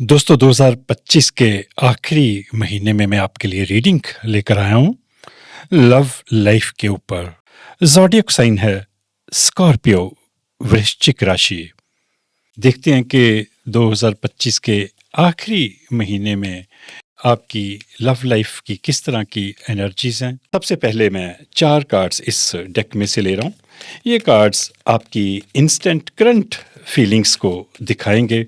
दोस्तों 2025 के आखिरी महीने में मैं आपके लिए रीडिंग लेकर आया हूँ लव लाइफ के ऊपर। ज़ोडिएक साइन है स्कॉर्पियो, वृश्चिक राशि। देखते हैं कि 2025 के आखिरी महीने में आपकी लव लाइफ की किस तरह की एनर्जीज हैं। सबसे पहले मैं 4 कार्ड्स इस डेक में से ले रहा हूँ। ये कार्ड्स आपकी इंस्टेंट करंट फीलिंग्स को दिखाएंगे।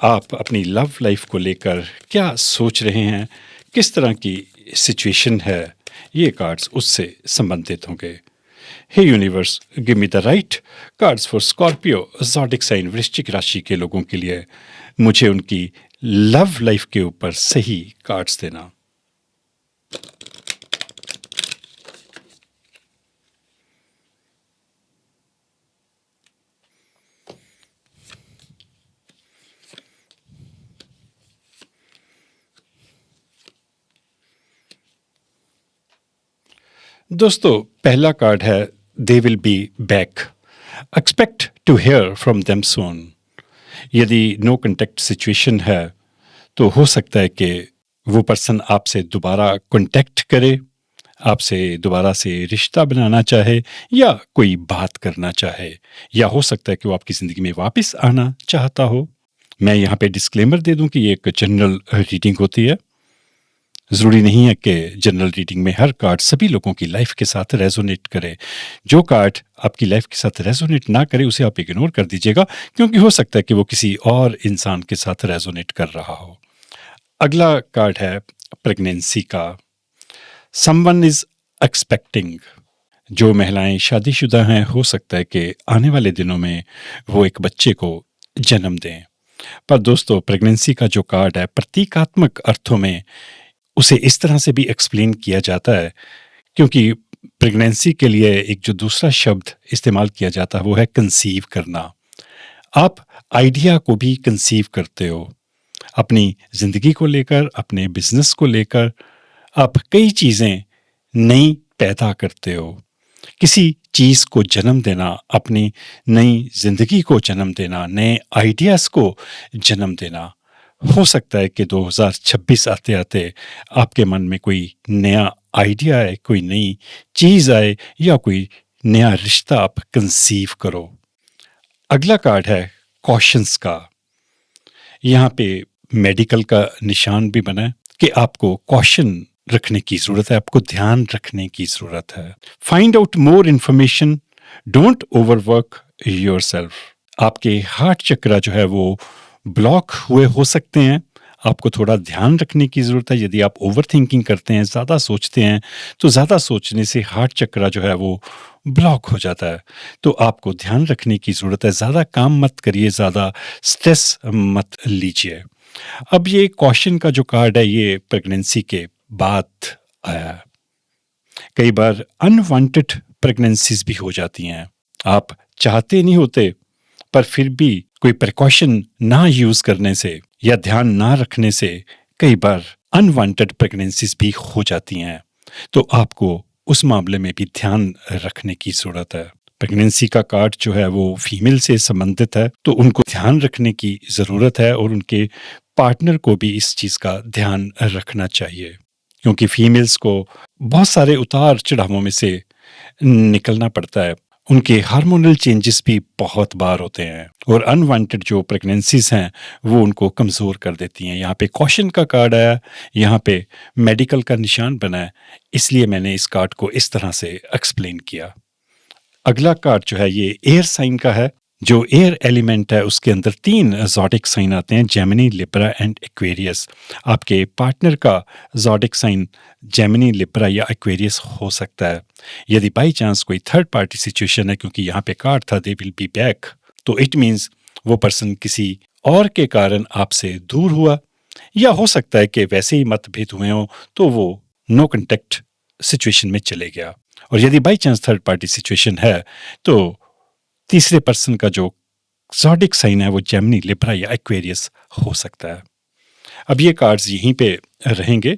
आप अपनी लव लाइफ को लेकर क्या सोच रहे हैं, किस तरह की सिचुएशन है, ये कार्ड्स उससे संबंधित होंगे। Hey universe, give me the right cards for Scorpio zodiac sign, वृश्चिक राशि के लोगों के लिए। मुझे उनकी लव लाइफ के ऊपर सही कार्ड्स देना। दोस्तों पहला कार्ड है they will be back, expect to hear from them soon. यदि नो कांटेक्ट सिचुएशन है तो हो सकता है कि वो पर्सन आपसे दोबारा कांटेक्ट करे, आपसे दोबारा से रिश्ता बनाना चाहे या कोई बात करना चाहे, या हो सकता है कि वो आपकी ज़िंदगी में वापस आना चाहता हो। मैं यहाँ पे डिस्क्लेमर दे दूं कि ये एक जनरल रीडिंग होती है। ज़रूरी नहीं है कि जनरल रीडिंग में हर कार्ड सभी लोगों की लाइफ के साथ रेजोनेट करे। जो कार्ड आपकी लाइफ के साथ रेजोनेट ना करे उसे आप इग्नोर कर दीजिएगा, क्योंकि हो सकता है कि वो किसी और इंसान के साथ रेजोनेट कर रहा हो। अगला कार्ड है प्रेगनेंसी का। Someone is expecting. जो महिलाएं शादीशुदा हैं हो सकता है कि आने वाले दिनों में वो एक बच्चे को जन्म दें। पर दोस्तों प्रेगनेंसी का जो कार्ड है प्रतीकात्मक अर्थों में उसे इस तरह से भी एक्सप्लेन किया जाता है, क्योंकि प्रेगनेंसी के लिए एक जो दूसरा शब्द इस्तेमाल किया जाता है वो है कंसीव करना। आप आइडिया को भी कंसीव करते हो, अपनी ज़िंदगी को लेकर, अपने बिजनेस को लेकर आप कई चीज़ें नई पैदा करते हो। किसी चीज़ को जन्म देना, अपनी नई ज़िंदगी को जन्म देना, नए आइडियाज़ को जन्म देना। हो सकता है कि 2026 आते-आते आपके मन में कोई नया आइडिया आए, कोई नई चीज़ आए या कोई नया रिश्ता आप कंसीव करो। अगला कार्ड है कॉशंस का। यहाँ पे मेडिकल का निशान भी बना है कि आपको कॉशन रखने की ज़रूरत है, आपको ध्यान रखने की ज़रूरत है। Find out more information, don't overwork yourself. आपके हार्ट चक्रा जो है वो ब्लॉक हुए हो सकते हैं, आपको थोड़ा ध्यान रखने की ज़रूरत है। यदि आप ओवर थिंकिंग करते हैं, ज़्यादा सोचते हैं, तो ज़्यादा सोचने से हार्ट चक्रा जो है वो ब्लॉक हो जाता है। तो आपको ध्यान रखने की ज़रूरत है, ज़्यादा काम मत करिए, ज़्यादा स्ट्रेस मत लीजिए। अब ये कॉशन का जो कार्ड है ये प्रेगनेंसी के बाद आया है। कई बार अनवांटेड प्रेगनेंसीज भी हो जाती हैं। आप चाहते नहीं होते, पर फिर भी कोई प्रिकॉशन ना यूज करने से या ध्यान ना रखने से कई बार अनवांटेड प्रेगनेंसीज भी हो जाती हैं। तो आपको उस मामले में भी ध्यान रखने की जरूरत है। प्रेगनेंसी का कार्ड जो है वो फीमेल से संबंधित है, तो उनको ध्यान रखने की ज़रूरत है और उनके पार्टनर को भी इस चीज़ का ध्यान रखना चाहिए, क्योंकि फीमेल्स को बहुत सारे उतार चढ़ावों में से निकलना पड़ता है। उनके हार्मोनल चेंजेस भी बहुत बार होते हैं और अनवांटेड जो प्रेगनेंसीज हैं वो उनको कमज़ोर कर देती हैं। यहाँ पे कॉशन का कार्ड आया, यहाँ पे मेडिकल का निशान बना है, इसलिए मैंने इस कार्ड को इस तरह से एक्सप्लेन किया। अगला कार्ड जो है ये एयर साइन का है। जो एयर एलिमेंट है उसके अंदर 3 ज़ोडिएक साइन आते हैं, जेमिनी, लिब्रा एंड एक्वेरियस। आपके पार्टनर का ज़ोडिएक साइन जेमिनी, लिब्रा या एक्वेरियस हो सकता है। यदि बाई चांस कोई थर्ड पार्टी सिचुएशन है, क्योंकि यहाँ पे कार्ड था दे विल बी बैक, तो इट मीन्स वो पर्सन किसी और के कारण आपसे दूर हुआ, या हो सकता है कि वैसे ही मतभेद हुए हों तो वो नो कॉन्टेक्ट सिचुएशन में चले गया। और यदि by chance third party situation है तो तीसरे पर्सन का जो ज़ोडिएक साइन है वो जेमिनी, लिब्रा या एक्वेरियस हो सकता है। अब ये कार्ड्स यहीं पे रहेंगे।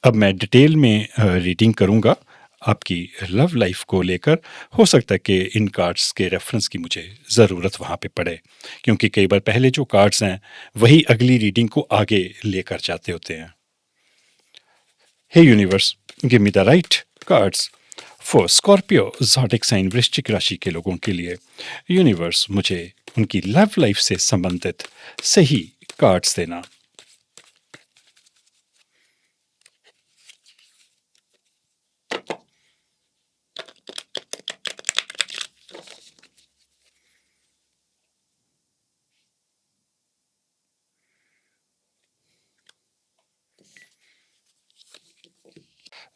अब मैं डिटेल में रीडिंग करूंगा। आपकी लव लाइफ को लेकर हो सकता है कि इन कार्ड्स के रेफरेंस की मुझे ज़रूरत वहाँ पे पड़े, क्योंकि कई बार पहले जो कार्ड्स हैं वही अगली रीडिंग को आगे लेकर जाते होते हैं। Hey universe, give me the right cards for Scorpio zodiac sign, वृश्चिक राशि के लोगों के लिए। यूनिवर्स, मुझे उनकी लव लाइफ से संबंधित सही कार्ड्स देना।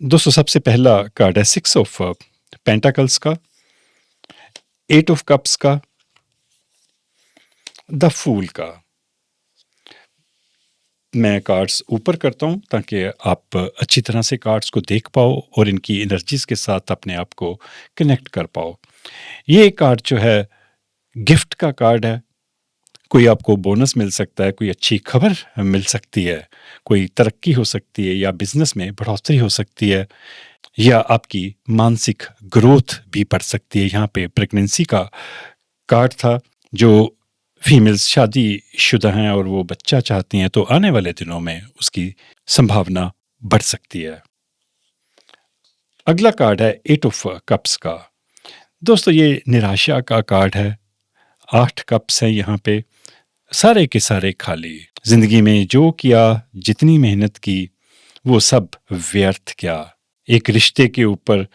दोस्तों, सबसे पहला कार्ड है 6 ऑफ पेंटाकल्स का, 8 ऑफ कप्स का, द फूल का। मैं कार्ड्स ऊपर करता हूं ताकि आप अच्छी तरह से कार्ड्स को देख पाओ और इनकी एनर्जीज के साथ अपने आप को कनेक्ट कर पाओ। ये कार्ड जो है गिफ्ट का कार्ड है। कोई आपको बोनस मिल सकता है, कोई अच्छी खबर मिल सकती है, कोई तरक्की हो सकती है, या बिजनेस में बढ़ोतरी हो सकती है, या आपकी मानसिक ग्रोथ भी बढ़ सकती है। यहाँ पे प्रेगनेंसी का कार्ड था। जो फीमेल्स शादीशुदा हैं और वो बच्चा चाहती हैं तो आने वाले दिनों में उसकी संभावना बढ़ सकती है। अगला कार्ड है 8 ऑफ कप्स का। दोस्तों, ये निराशा का कार्ड है। 8 कप्स हैं यहाँ पे, सारे के सारे खाली। जिंदगी में जो किया, जितनी मेहनत की, वो सब व्यर्थ किया। एक रिश्ते के ऊपर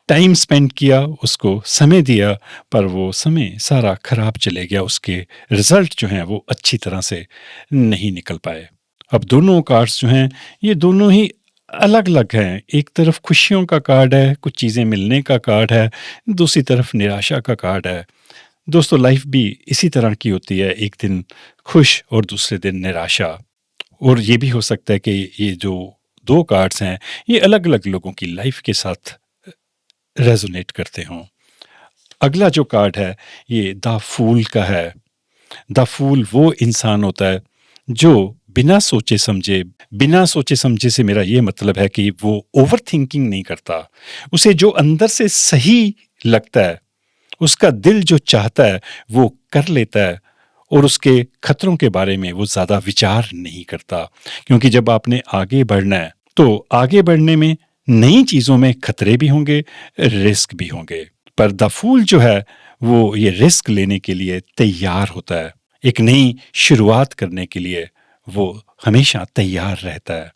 टाइम स्पेंड किया, उसको समय दिया, पर वो समय सारा खराब चले गया। उसके रिजल्ट जो हैं वो अच्छी तरह से नहीं निकल पाए। अब दोनों कार्ड्स जो हैं ये दोनों ही अलग अलग हैं। एक तरफ खुशियों का कार्ड है, कुछ चीज़ें मिलने का कार्ड है, दूसरी तरफ निराशा का कार्ड है। दोस्तों, लाइफ भी इसी तरह की होती है, एक दिन खुश और दूसरे दिन निराशा। और ये भी हो सकता है कि ये जो दो कार्ड्स हैं ये अलग अलग लोगों की लाइफ के साथ रेजोनेट करते हों। अगला जो कार्ड है ये द फूल का है। द फूल वो इंसान होता है जो बिना सोचे समझे से मेरा ये मतलब है कि वो ओवर थिंकिंग नहीं करता। उसे जो अंदर से सही लगता है, उसका दिल जो चाहता है वो कर लेता है, और उसके खतरों के बारे में वो ज़्यादा विचार नहीं करता। क्योंकि जब आपने आगे बढ़ना है तो आगे बढ़ने में नई चीज़ों में खतरे भी होंगे, रिस्क भी होंगे, पर द फूल जो है वो ये रिस्क लेने के लिए तैयार होता है। एक नई शुरुआत करने के लिए वो हमेशा तैयार रहता है।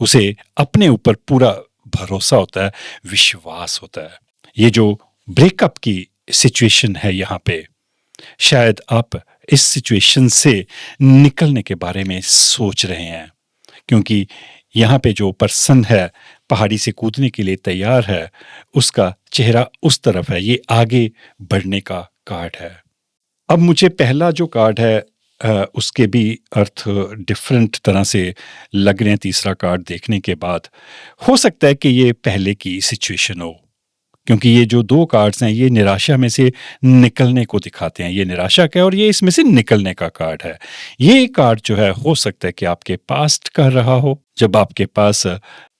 उसे अपने ऊपर पूरा भरोसा होता है, विश्वास होता है। ये जो ब्रेकअप की सिचुएशन है यहाँ पे, शायद आप इस सिचुएशन से निकलने के बारे में सोच रहे हैं, क्योंकि यहाँ पे जो पर्सन है पहाड़ी से कूदने के लिए तैयार है, उसका चेहरा उस तरफ है। ये आगे बढ़ने का कार्ड है। अब मुझे पहला जो कार्ड है उसके भी अर्थ डिफरेंट तरह से लग रहे हैं तीसरा कार्ड देखने के बाद। हो सकता है कि ये पहले की सिचुएशन हो, क्योंकि ये जो दो कार्ड्स हैं ये निराशा में से निकलने को दिखाते हैं। ये निराशा का है और ये इसमें से निकलने का कार्ड है। ये कार्ड जो है हो सकता है कि आपके पास्ट का रहा हो, जब आपके पास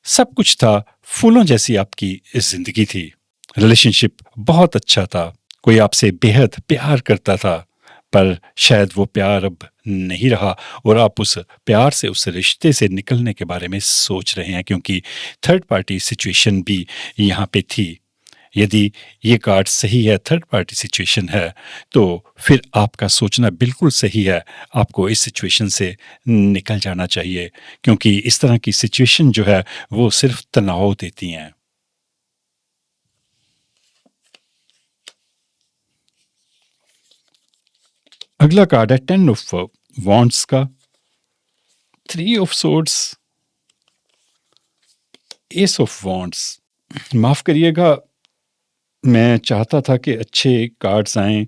सब कुछ था, फूलों जैसी आपकी जिंदगी थी, रिलेशनशिप बहुत अच्छा था, कोई आपसे बेहद प्यार करता था, पर शायद वो प्यार अब नहीं रहा और आप उस प्यार से, उस रिश्ते से निकलने के बारे में सोच रहे हैं, क्योंकि थर्ड पार्टी सिचुएशन भी यहाँ पे थी। यदि ये कार्ड सही है, थर्ड पार्टी सिचुएशन है, तो फिर आपका सोचना बिल्कुल सही है। आपको इस सिचुएशन से निकल जाना चाहिए, क्योंकि इस तरह की सिचुएशन जो है वो सिर्फ तनाव देती हैं। अगला कार्ड है 10 ऑफ वॉन्ड्स का, 3 of swords, S of wands. माफ करिएगा, मैं चाहता था कि अच्छे कार्ड्स आएं,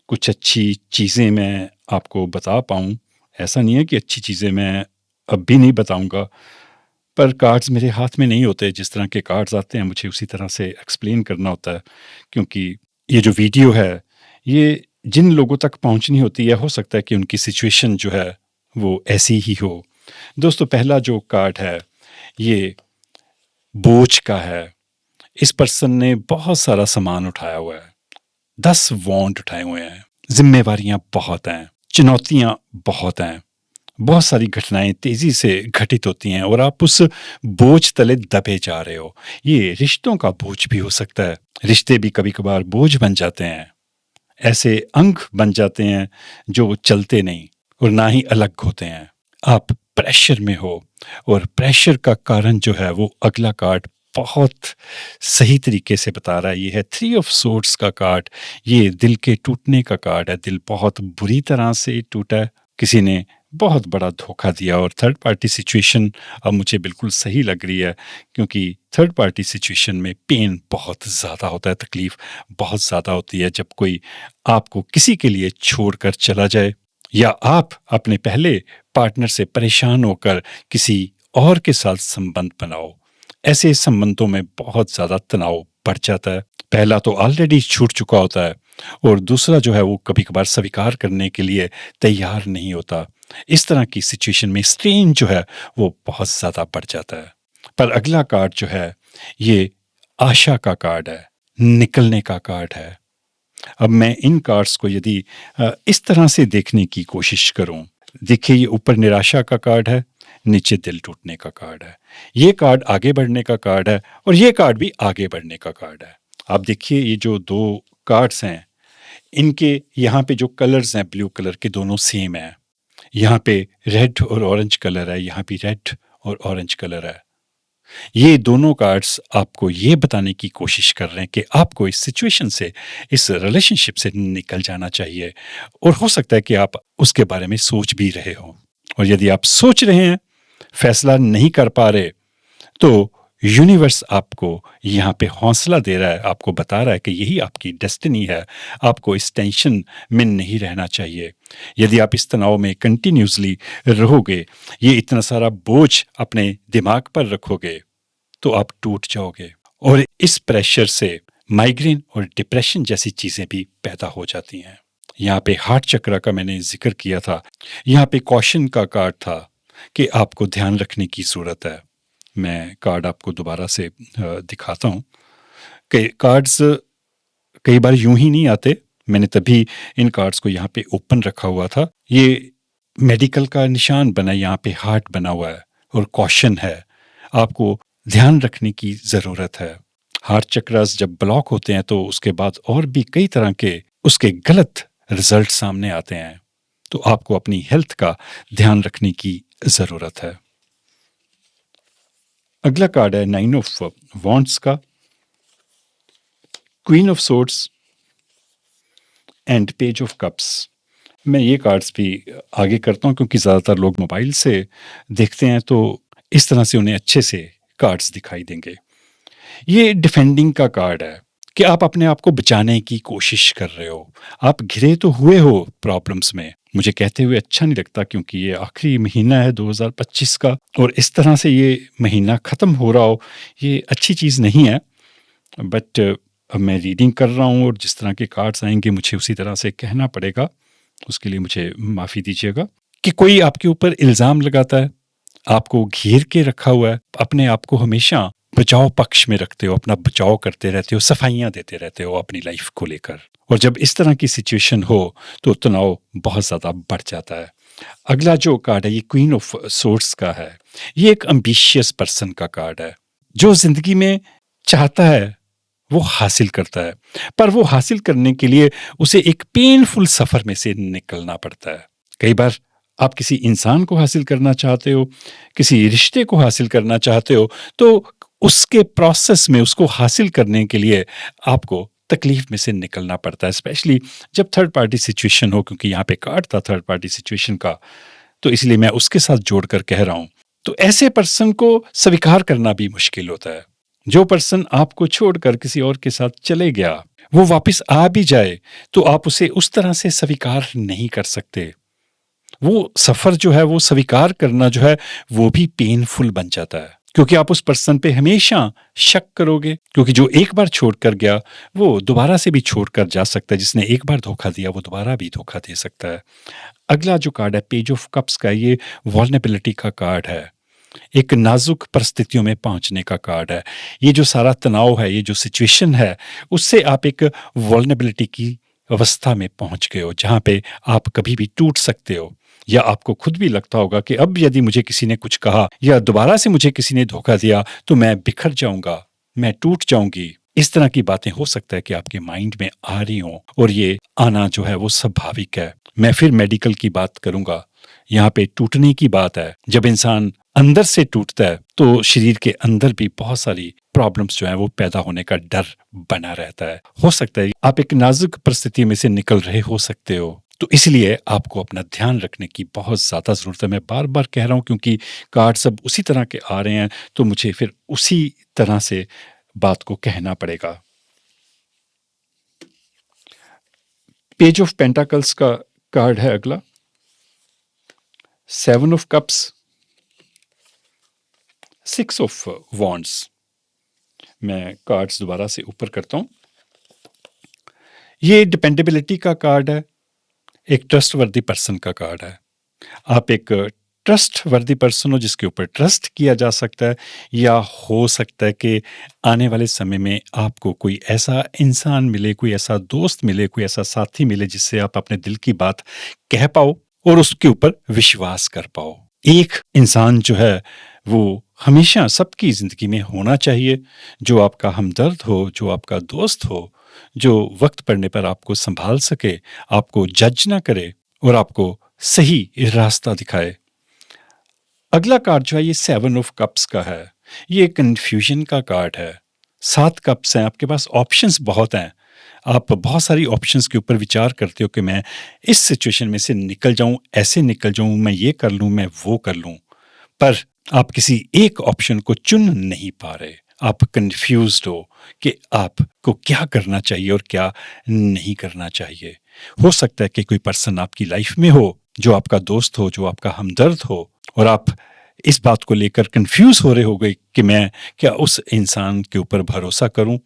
कुछ अच्छी चीज़ें मैं आपको बता पाऊँ। ऐसा नहीं है कि अच्छी चीज़ें मैं अब भी नहीं बताऊँगा, पर कार्ड्स मेरे हाथ में नहीं होते। जिस तरह के कार्ड्स आते हैं मुझे उसी तरह से एक्सप्लेन करना होता है, क्योंकि ये जो वीडियो है ये जिन लोगों तक पहुँचनी होती है, हो सकता है कि उनकी सिचुएशन जो है वो ऐसी ही हो। दोस्तों, पहला जो कार्ड है ये बोझ का है। इस पर्सन ने बहुत सारा सामान उठाया हुआ है, 10 वॉन्ट उठाए हुए हैं, जिम्मेवारियां बहुत हैं, चुनौतियां बहुत हैं, बहुत सारी घटनाएं तेजी से घटित होती हैं और आप उस बोझ तले दबे जा रहे हो। ये रिश्तों का बोझ भी हो सकता है। रिश्ते भी कभी कभार बोझ बन जाते हैं, ऐसे अंग बन जाते हैं जो चलते नहीं और ना ही अलग होते हैं। आप प्रेशर में हो और प्रेशर का कारण जो है वो अगला कार्ड बहुत सही तरीके से बता रहा है। ये है 3 ऑफ सोर्ड्स का कार्ड। ये दिल के टूटने का कार्ड है। दिल बहुत बुरी तरह से टूटा है, किसी ने बहुत बड़ा धोखा दिया और थर्ड पार्टी सिचुएशन अब मुझे बिल्कुल सही लग रही है, क्योंकि थर्ड पार्टी सिचुएशन में पेन बहुत ज़्यादा होता है, तकलीफ बहुत ज़्यादा होती है जब कोई आपको किसी के लिए छोड़कर चला जाए या आप अपने पहले पार्टनर से परेशान होकर किसी और के साथ संबंध बनाओ। ऐसे संबंधों में बहुत ज़्यादा तनाव बढ़ जाता है। पहला तो ऑलरेडी छूट चुका होता है और दूसरा जो है वो कभी कभार स्वीकार करने के लिए तैयार नहीं होता। इस तरह की सिचुएशन में स्ट्रेन जो है वो बहुत ज़्यादा बढ़ जाता है। पर अगला कार्ड जो है ये आशा का कार्ड है, निकलने का कार्ड है। अब मैं इन कार्ड्स को यदि इस तरह से देखने की कोशिश करूं, देखिए ये ऊपर निराशा का कार्ड है, नीचे दिल टूटने का कार्ड है। ये कार्ड आगे बढ़ने का कार्ड है और ये कार्ड भी आगे बढ़ने का कार्ड है। आप देखिए ये जो 2 कार्ड्स हैं, इनके यहाँ पे जो कलर्स हैं ब्लू कलर के दोनों सेम है। यहाँ पे रेड और ऑरेंज कलर है, यहाँ भी रेड और ऑरेंज कलर है। ये दोनों कार्ड्स आपको ये बताने की कोशिश कर रहे हैं कि आपको इस सिचुएशन से, इस रिलेशनशिप से निकल जाना चाहिए और हो सकता है कि आप उसके बारे में सोच भी रहे हो। और यदि आप सोच रहे हैं, फैसला नहीं कर पा रहे, तो यूनिवर्स आपको यहाँ पे हौसला दे रहा है, आपको बता रहा है कि यही आपकी डेस्टिनी है। आपको इस टेंशन में नहीं रहना चाहिए। यदि आप इस तनाव में कंटिन्यूसली रहोगे, ये इतना सारा बोझ अपने दिमाग पर रखोगे, तो आप टूट जाओगे और इस प्रेशर से माइग्रेन और डिप्रेशन जैसी चीज़ें भी पैदा हो जाती हैं। यहाँ पे हार्ट चक्र का मैंने जिक्र किया था, यहाँ पे कॉशन का कार्ड था कि आपको ध्यान रखने की ज़रूरत है। मैं कार्ड आपको दोबारा से दिखाता हूँ कि कार्ड्स कई बार यूं ही नहीं आते। मैंने तभी इन कार्ड्स को यहाँ पे ओपन रखा हुआ था। ये मेडिकल का निशान बना, यहाँ पे हार्ट बना हुआ है और कॉशन है, आपको ध्यान रखने की ज़रूरत है। हार्ट चक्रास जब ब्लॉक होते हैं तो उसके बाद और भी कई तरह के उसके गलत रिजल्ट सामने आते हैं, तो आपको अपनी हेल्थ का ध्यान रखने की ज़रूरत है। अगला कार्ड है 9 ऑफ वॉन्ड्स का, queen of swords and page of cups. मैं ये कार्ड्स भी आगे करता हूँ क्योंकि ज़्यादातर लोग मोबाइल से देखते हैं, तो इस तरह से उन्हें अच्छे से कार्ड्स दिखाई देंगे। ये डिफेंडिंग का कार्ड है कि आप अपने आप को बचाने की कोशिश कर रहे हो। आप घिरे तो हुए हो प्रॉब्लम्स में। मुझे कहते हुए अच्छा नहीं लगता क्योंकि ये आखिरी महीना है 2025 का और इस तरह से ये महीना ख़त्म हो रहा हो, ये अच्छी चीज़ नहीं है। बट अब मैं रीडिंग कर रहा हूँ और जिस तरह के कार्ड्स आएंगे मुझे उसी तरह से कहना पड़ेगा। उसके लिए मुझे माफ़ी दीजिएगा। कि कोई आपके ऊपर इल्ज़ाम लगाता है, आपको घेर के रखा हुआ है, अपने आप को हमेशा बचाव पक्ष में रखते हो, अपना बचाव करते रहते हो, सफाइयाँ देते रहते हो अपनी लाइफ को लेकर। और जब इस तरह की सिचुएशन हो तो तनाव बहुत ज़्यादा बढ़ जाता है। अगला जो कार्ड है ये क्वीन ऑफ सोर्ड्स का है। ये एक एम्बिशियस पर्सन का कार्ड है जो ज़िंदगी में चाहता है वो हासिल करता है, पर वो हासिल करने के लिए उसे एक पेनफुल सफ़र में से निकलना पड़ता है। कई बार आप किसी इंसान को हासिल करना चाहते हो, किसी रिश्ते को हासिल करना चाहते हो, तो उसके प्रोसेस में उसको हासिल करने के लिए आपको तकलीफ में से निकलना पड़ता है, स्पेशली जब थर्ड पार्टी सिचुएशन हो। क्योंकि यहाँ पे कार्ड था थर्ड पार्टी सिचुएशन का, तो इसलिए मैं उसके साथ जोड़कर कह रहा हूँ। तो ऐसे पर्सन को स्वीकार करना भी मुश्किल होता है। जो पर्सन आपको छोड़कर किसी और के साथ चले गया, वो वापस आ भी जाए तो आप उसे उस तरह से स्वीकार नहीं कर सकते। वो सफ़र जो है वो स्वीकार करना जो है वो भी पेनफुल बन जाता है, क्योंकि आप उस पर्सन पे हमेशा शक करोगे। क्योंकि जो एक बार छोड़कर गया वो दोबारा से भी छोड़कर जा सकता है। जिसने एक बार धोखा दिया वो दोबारा भी धोखा दे सकता है। अगला जो कार्ड है पेज ऑफ कप्स का, ये वल्नरेबिलिटी का कार्ड है। एक नाजुक परिस्थितियों में पहुंचने का कार्ड है। ये जो सारा तनाव है, ये जो सिचुएशन है, उससे आप एक वल्नरेबिलिटी की अवस्था में पहुंच गए हो, जहां पे आप कभी भी टूट सकते हो, या आपको खुद भी लगता होगा कि अब यदि मुझे किसी ने कुछ कहा या दोबारा से मुझे किसी ने धोखा दिया तो मैं बिखर जाऊंगा, मैं टूट जाऊंगी। इस तरह की बातें हो सकता है कि आपके माइंड में आ रही हों, और ये आना जो है वो स्वाभाविक है। मैं फिर मेडिकल की बात करूंगा, यहाँ पे टूटने की बात है। जब इंसान अंदर से टूटता है तो शरीर के अंदर भी बहुत सारी प्रॉब्लम्स जो है वो पैदा होने का डर बना रहता है। हो सकता है आप एक नाजुक परिस्थिति में से निकल रहे हो सकते हो, तो इसलिए आपको अपना ध्यान रखने की बहुत ज़्यादा ज़रूरत है। मैं बार बार कह रहा हूँ क्योंकि कार्ड सब उसी तरह के आ रहे हैं, तो मुझे फिर उसी तरह से बात को कहना पड़ेगा। पेज ऑफ पेंटाकल्स का कार्ड है अगला, 7 ऑफ कप्स, 6 ऑफ वॉन्ड्स। मैं कार्ड्स दोबारा से ऊपर करता हूं। ये डिपेंडेबिलिटी का कार्ड है, एक ट्रस्टवर्दी पर्सन का कार्ड है। आप एक ट्रस्टवर्दी पर्सन हो जिसके ऊपर ट्रस्ट किया जा सकता है, या हो सकता है कि आने वाले समय में आपको कोई ऐसा इंसान मिले, कोई ऐसा दोस्त मिले, कोई ऐसा साथी मिले जिससे आप अपने दिल की बात कह पाओ और उसके ऊपर विश्वास कर पाओ। एक इंसान जो है वो हमेशा सबकी ज़िंदगी में होना चाहिए, जो आपका हमदर्द हो, जो आपका दोस्त हो, जो वक्त पड़ने पर आपको संभाल सके, आपको जज ना करे और आपको सही रास्ता दिखाए। अगला कार्ड जो है ये 7 ऑफ कप्स का है। ये कन्फ्यूजन का कार्ड है। 7 कप्स हैं, आपके पास ऑप्शंस बहुत हैं। आप बहुत सारी ऑप्शंस के ऊपर विचार करते हो कि मैं इस सिचुएशन में से निकल जाऊं, ऐसे निकल जाऊं, मैं ये कर लूं, मैं वो कर लूं, पर आप किसी एक ऑप्शन को चुन नहीं पा रहे। आप कंफ्यूज्ड हो कि आपको क्या करना चाहिए और क्या नहीं करना चाहिए। हो सकता है कि कोई पर्सन आपकी लाइफ में हो जो आपका दोस्त हो, जो आपका हमदर्द हो, और आप इस बात को लेकर कंफ्यूज हो रहे हो गए कि मैं क्या उस इंसान के ऊपर भरोसा करूं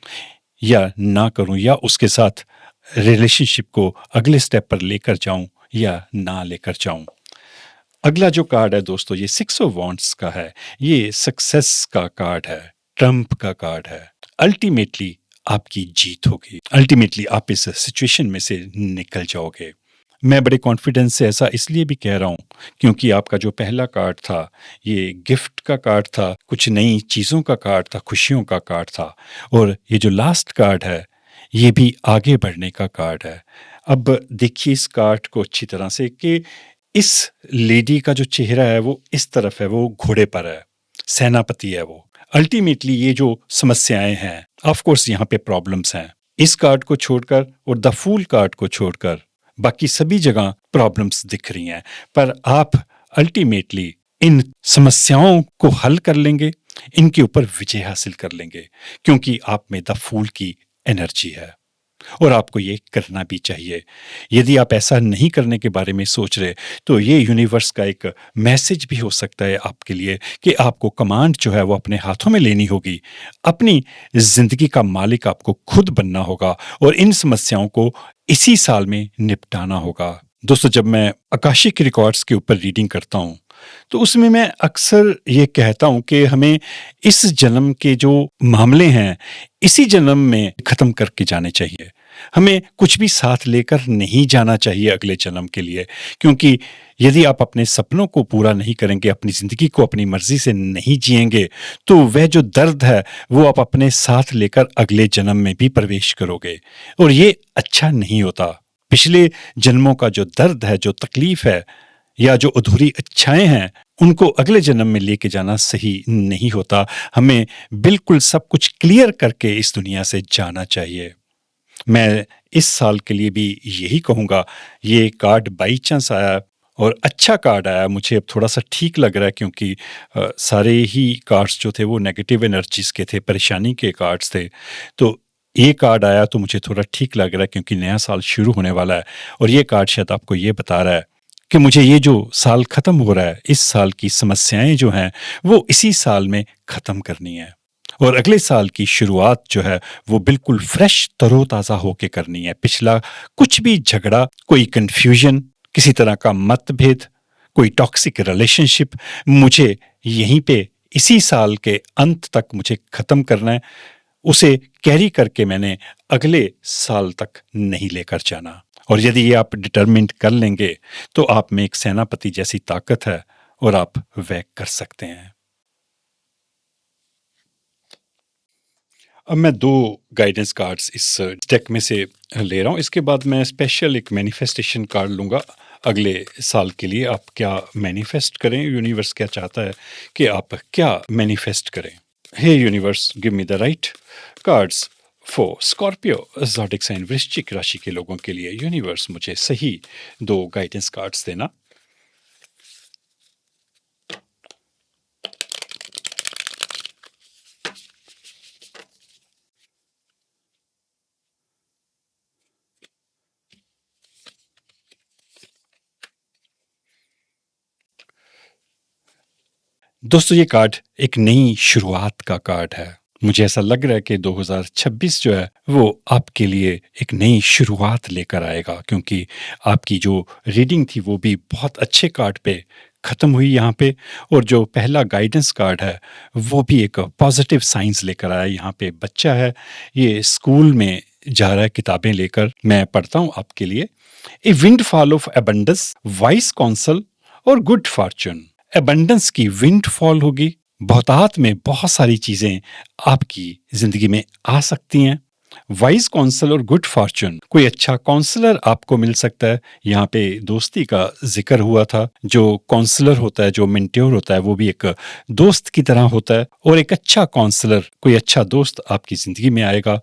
या ना करूं, या उसके साथ रिलेशनशिप को अगले स्टेप पर लेकर जाऊं या ना लेकर जाऊं। अगला जो कार्ड है दोस्तों, ये 6 ऑफ वॉन्ड्स का है। ये सक्सेस का कार्ड है, ट्रम्प का कार्ड है। अल्टीमेटली आपकी जीत होगी, अल्टीमेटली आप इस सिचुएशन में से निकल जाओगे। मैं बड़े कॉन्फिडेंस से ऐसा इसलिए भी कह रहा हूँ क्योंकि आपका जो पहला कार्ड था ये गिफ्ट का कार्ड था, कुछ नई चीज़ों का कार्ड था, खुशियों का कार्ड था, और ये जो लास्ट कार्ड है ये भी आगे बढ़ने का कार्ड है। अब देखिए इस कार्ड को अच्छी तरह से कि इस लेडी का जो चेहरा है वो इस तरफ है, वो घोड़े पर है, सेनापति है वो। अल्टीमेटली ये जो समस्याएं हैं, ऑफ कोर्स यहाँ पे प्रॉब्लम्स हैं, इस कार्ड को छोड़कर और द फूल कार्ड को छोड़कर बाकी सभी जगह प्रॉब्लम्स दिख रही हैं, पर आप अल्टीमेटली इन समस्याओं को हल कर लेंगे, इनके ऊपर विजय हासिल कर लेंगे, क्योंकि आप में द फूल की एनर्जी है और आपको ये करना भी चाहिए। यदि आप ऐसा नहीं करने के बारे में सोच रहे तो ये यूनिवर्स का एक मैसेज भी हो सकता है आपके लिए कि आपको कमांड जो है वो अपने हाथों में लेनी होगी, अपनी जिंदगी का मालिक आपको खुद बनना होगा और इन समस्याओं को इसी साल में निपटाना होगा। दोस्तों, जब मैं आकाशिक रिकॉर्ड्स के ऊपर रीडिंग करता हूँ तो उसमें मैं अक्सर ये कहता हूँ कि हमें इस जन्म के जो मामले हैं इसी जन्म में ख़त्म करके जाने चाहिए। हमें कुछ भी साथ लेकर नहीं जाना चाहिए अगले जन्म के लिए, क्योंकि यदि आप अपने सपनों को पूरा नहीं करेंगे, अपनी ज़िंदगी को अपनी मर्ज़ी से नहीं जिएंगे, तो वह जो दर्द है वो आप अपने साथ लेकर अगले जन्म में भी प्रवेश करोगे और ये अच्छा नहीं होता। पिछले जन्मों का जो दर्द है, जो तकलीफ़ है या जो अधूरी इच्छाएं हैं, उनको अगले जन्म में लेके जाना सही नहीं होता। हमें बिल्कुल सब कुछ क्लियर करके इस दुनिया से जाना चाहिए। मैं इस साल के लिए भी यही कहूँगा। ये कार्ड बाई चांस आया और अच्छा कार्ड आया, मुझे अब थोड़ा सा ठीक लग रहा है, क्योंकि सारे ही कार्ड्स जो थे वो नेगेटिव एनर्जीज के थे, परेशानी के कार्ड्स थे। तो ये कार्ड आया तो मुझे थोड़ा ठीक लग रहा है, क्योंकि नया साल शुरू होने वाला है और ये कार्ड शायद आपको ये बता रहा है कि मुझे ये जो साल ख़त्म हो रहा है, इस साल की समस्याएं जो हैं वो इसी साल में ख़त्म करनी है और अगले साल की शुरुआत जो है वो बिल्कुल फ्रेश तरोताज़ा होके करनी है। पिछला कुछ भी झगड़ा, कोई कन्फ्यूजन, किसी तरह का मतभेद, कोई टॉक्सिक रिलेशनशिप मुझे यहीं पे इसी साल के अंत तक मुझे खत्म करना है, उसे कैरी करके मैंने अगले साल तक नहीं लेकर जाना। और यदि ये आप डिटरमिन कर लेंगे तो आप में एक सेनापति जैसी ताकत है और आप वह कर सकते हैं। अब मैं 2 गाइडेंस कार्ड्स इस डेक में से ले रहा हूँ। इसके बाद मैं स्पेशल एक मैनिफेस्टेशन कार्ड लूँगा अगले साल के लिए। आप क्या मैनिफेस्ट करें, यूनिवर्स क्या चाहता है कि आप क्या मैनिफेस्ट करें। Hey universe, give me the right cards for Scorpio zodiac sign, वृश्चिक राशि के लोगों के लिए। यूनिवर्स, मुझे सही 2 गाइडेंस कार्ड्स देना। दोस्तों, ये कार्ड एक नई शुरुआत का कार्ड है। मुझे ऐसा लग रहा है कि 2026 जो है वो आपके लिए एक नई शुरुआत लेकर आएगा, क्योंकि आपकी जो रीडिंग थी वो भी बहुत अच्छे कार्ड पे ख़त्म हुई यहाँ पे। और जो पहला गाइडेंस कार्ड है वो भी एक पॉजिटिव साइंस लेकर आया। यहाँ पे बच्चा है, ये स्कूल में जा रहा है किताबें लेकर। मैं पढ़ता हूँ आपके लिए। A windfall of abundance, wise counsel और गुड फॉर्चून। एबंडेंस की विंड फॉल होगी, बहुतायत में बहुत सारी चीजें आपकी जिंदगी में आ सकती हैं। वाइज काउंसल और गुड फॉर्चून, कोई अच्छा काउंसलर आपको मिल सकता है। यहाँ पे दोस्ती का जिक्र हुआ था। जो काउंसलर होता है, जो मेंटोर होता है, वो भी एक दोस्त की तरह होता है। और एक अच्छा काउंसलर, कोई अच्छा दोस्त आपकी जिंदगी में आएगा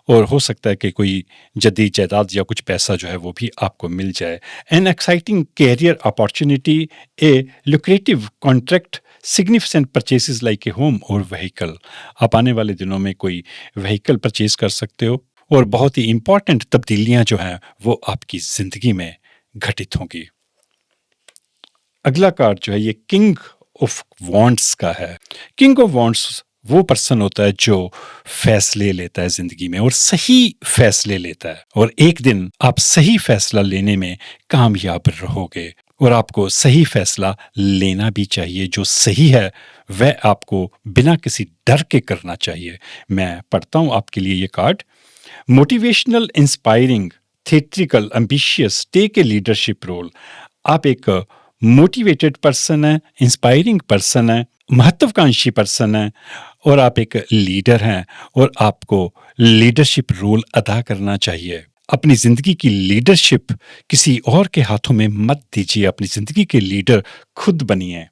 और हो सकता है कि कोई जदीद जायदाद या कुछ पैसा जो है वो भी आपको मिल जाए। An exciting career opportunity, a lucrative contract, significant purchases like a home और व्हीकल। आप आने वाले दिनों में कोई व्हीकल परचेज कर सकते हो और बहुत ही इंपॉर्टेंट तब्दीलियां जो हैं वो आपकी जिंदगी में घटित होंगी। अगला कार्ड जो है ये किंग ऑफ वॉन्ड्स का है। किंग ऑफ वॉन्ड्स वो पर्सन होता है जो फैसले लेता है जिंदगी में और सही फैसले लेता है। और एक दिन आप सही फैसला लेने में कामयाब रहोगे और आपको सही फैसला लेना भी चाहिए। जो सही है वह आपको बिना किसी डर के करना चाहिए। मैं पढ़ता हूं आपके लिए ये card. Motivational, inspiring, theatrical, ambitious, take a leadership role. आप एक मोटिवेटेड पर्सन है, इंस्पायरिंग पर्सन है, महत्वाकांक्षी पर्सन है और आप एक लीडर हैं और आपको लीडरशिप रोल अदा करना चाहिए। अपनी जिंदगी की लीडरशिप किसी और के हाथों में मत दीजिए। अपनी जिंदगी के लीडर खुद बनिए।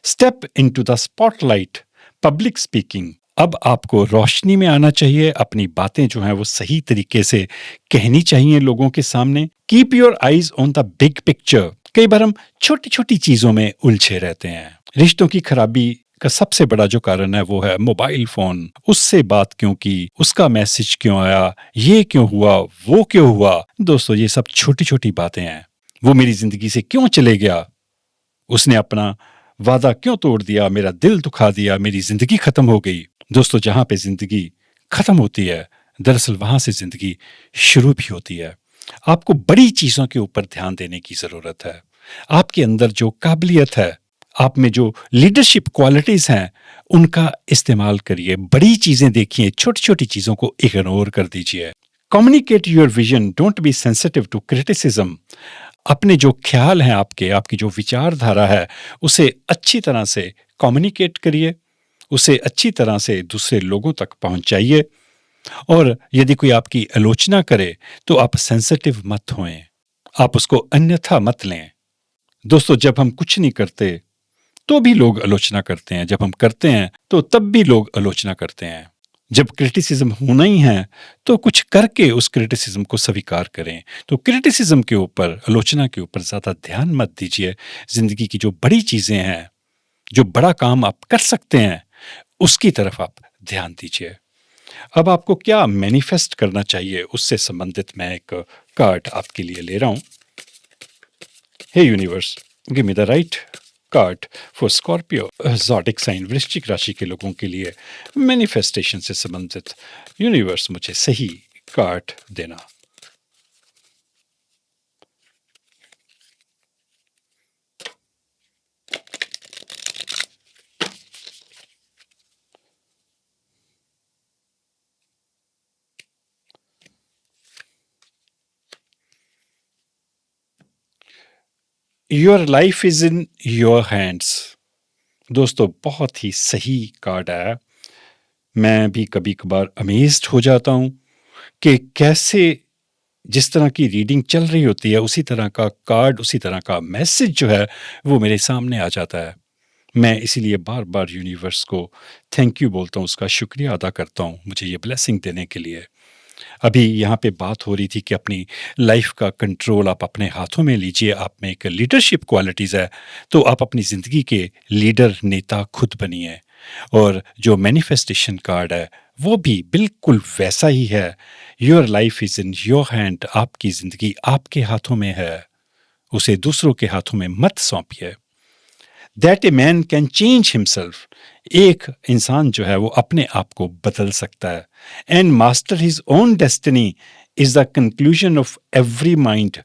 Step into the spotlight, public speaking. अब आपको रोशनी में आना चाहिए। अपनी बातें जो हैं वो सही तरीके से कहनी चाहिए लोगों के सामने। Keep your eyes on the big picture. कई बार हम छोटी छोटी चीजों में उलझे रहते हैं। रिश्तों की खराबी का सबसे बड़ा जो कारण है वो है मोबाइल फोन। उससे बात क्यों की, उसका मैसेज क्यों आया, ये क्यों हुआ, वो क्यों हुआ। दोस्तों, ये सब छोटी छोटी बातें हैं। वो मेरी जिंदगी से क्यों चले गया, उसने अपना वादा क्यों तोड़ दिया, मेरा दिल दुखा दिया, मेरी जिंदगी खत्म हो गई। दोस्तों, जहां पे जिंदगी खत्म होती है दरअसल वहां से जिंदगी शुरू भी होती है। आपको बड़ी चीजों के ऊपर ध्यान देने की जरूरत है। आपके अंदर जो काबिलियत है, आप में जो लीडरशिप क्वालिटीज हैं, उनका इस्तेमाल करिए। बड़ी चीजें देखिए, छोटी छोटी चीजों को इग्नोर कर दीजिए। Communicate your vision, don't be sensitive to criticism. अपने जो ख्याल हैं, आपकी जो विचारधारा है, उसे अच्छी तरह से कम्युनिकेट करिए, उसे अच्छी तरह से दूसरे लोगों तक पहुंचाइए। और यदि कोई आपकी आलोचना करे तो आप सेंसिटिव मत होएं, आप उसको अन्यथा मत लें। दोस्तों, जब हम कुछ नहीं करते तो भी लोग आलोचना करते हैं, जब हम करते हैं तो तब भी लोग आलोचना करते हैं। जब क्रिटिसिज्म होना ही है तो कुछ करके उस क्रिटिसिज्म को स्वीकार करें। तो क्रिटिसिज्म के ऊपर, आलोचना के ऊपर ज्यादा ध्यान मत दीजिए। जिंदगी की जो बड़ी चीजें हैं, जो बड़ा काम आप कर सकते हैं, उसकी तरफ आप ध्यान दीजिए। अब आपको क्या मैनिफेस्ट करना चाहिए उससे संबंधित मैं एक कार्ड आपके लिए ले रहा हूं। Hey universe, give me the right card for Scorpio zodiac sign, वृश्चिक राशि के लोगों के लिए मैनिफेस्टेशन से संबंधित। यूनिवर्स, मुझे सही कार्ड देना। Your life is in your hands. दोस्तों बहुत ही सही कार्ड है। मैं भी कभी कभार अमेज्ड हो जाता हूँ कि कैसे जिस तरह की रीडिंग चल रही होती है उसी तरह का कार्ड, उसी तरह का मैसेज जो है वो मेरे सामने आ जाता है। मैं इसीलिए बार बार यूनिवर्स को थैंक यू बोलता हूँ, उसका शुक्रिया अदा करता हूँ मुझे ये ब्लेसिंग देने के लिए। अभी यहाँ पे बात हो रही थी कि अपनी लाइफ का कंट्रोल आप अपने हाथों में लीजिए। आप में एक लीडरशिप क्वालिटीज़ है, तो आप अपनी ज़िंदगी के लीडर, नेता खुद बनिए। और जो मैनिफेस्टेशन कार्ड है वो भी बिल्कुल वैसा ही है। Your life is in your hand. आपकी ज़िंदगी आपके हाथों में है, उसे दूसरों के हाथों में मत सौंपिए। That a man can change himself. एक इंसान जो है वो अपने आप को बदल सकता है। And master his own destiny is the conclusion of every mind.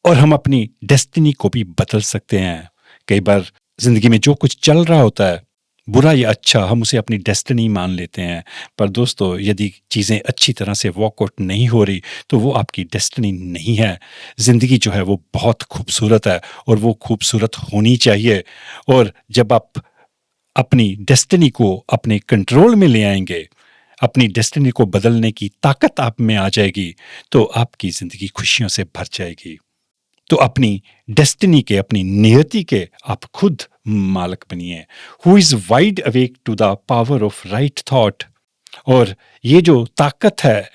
और हम अपनी डेस्टिनी को भी बदल सकते हैं। कई बार जिंदगी में जो कुछ चल रहा होता है, बुरा या अच्छा, हम उसे अपनी डेस्टिनी मान लेते हैं। पर दोस्तों यदि चीज़ें अच्छी तरह से वर्कआउट नहीं हो रही तो वो आपकी डेस्टिनी नहीं है। ज़िंदगी जो है वो बहुत खूबसूरत है और वो खूबसूरत होनी चाहिए। और जब आप अपनी डेस्टिनी को अपने कंट्रोल में ले आएंगे, अपनी डेस्टिनी को बदलने की ताकत आप में आ जाएगी, तो आपकी ज़िंदगी खुशियों से भर जाएगी। तो अपनी डेस्टिनी के, अपनी नियति के आप खुद मालिक बनिए। Who is wide awake to the power of right thought. और ये जो ताकत है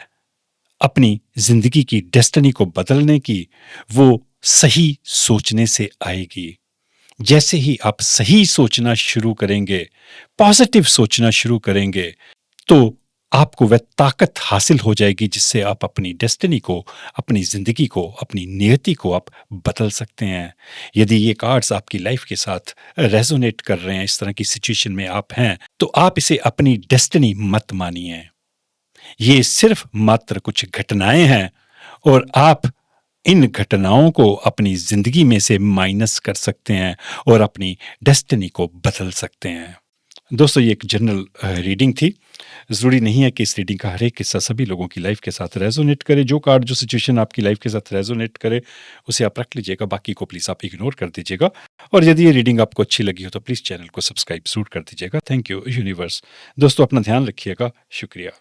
अपनी जिंदगी की डेस्टिनी को बदलने की, वो सही सोचने से आएगी। जैसे ही आप सही सोचना शुरू करेंगे, पॉजिटिव सोचना शुरू करेंगे, तो आपको वह ताकत हासिल हो जाएगी जिससे आप अपनी डेस्टिनी को, अपनी ज़िंदगी को, अपनी नियति को आप बदल सकते हैं। यदि ये कार्ड्स आपकी लाइफ के साथ रेजोनेट कर रहे हैं, इस तरह की सिचुएशन में आप हैं, तो आप इसे अपनी डेस्टिनी मत मानिए। ये सिर्फ मात्र कुछ घटनाएं हैं और आप इन घटनाओं को अपनी ज़िंदगी में से माइनस कर सकते हैं और अपनी डेस्टिनी को बदल सकते हैं। दोस्तों ये एक जनरल रीडिंग थी। ज़रूरी नहीं है कि इस रीडिंग का हर एक हिस्सा सभी लोगों की लाइफ के साथ रेजोनेट करे। जो कार्ड, जो सिचुएशन आपकी लाइफ के साथ रेजोनेट करे उसे आप रख लीजिएगा, बाकी को प्लीज़ आप इग्नोर कर दीजिएगा। और यदि ये रीडिंग आपको अच्छी लगी हो तो प्लीज़ चैनल को सब्सक्राइब ज़रूर कर दीजिएगा। Thank you universe. दोस्तों अपना ध्यान रखिएगा। शुक्रिया।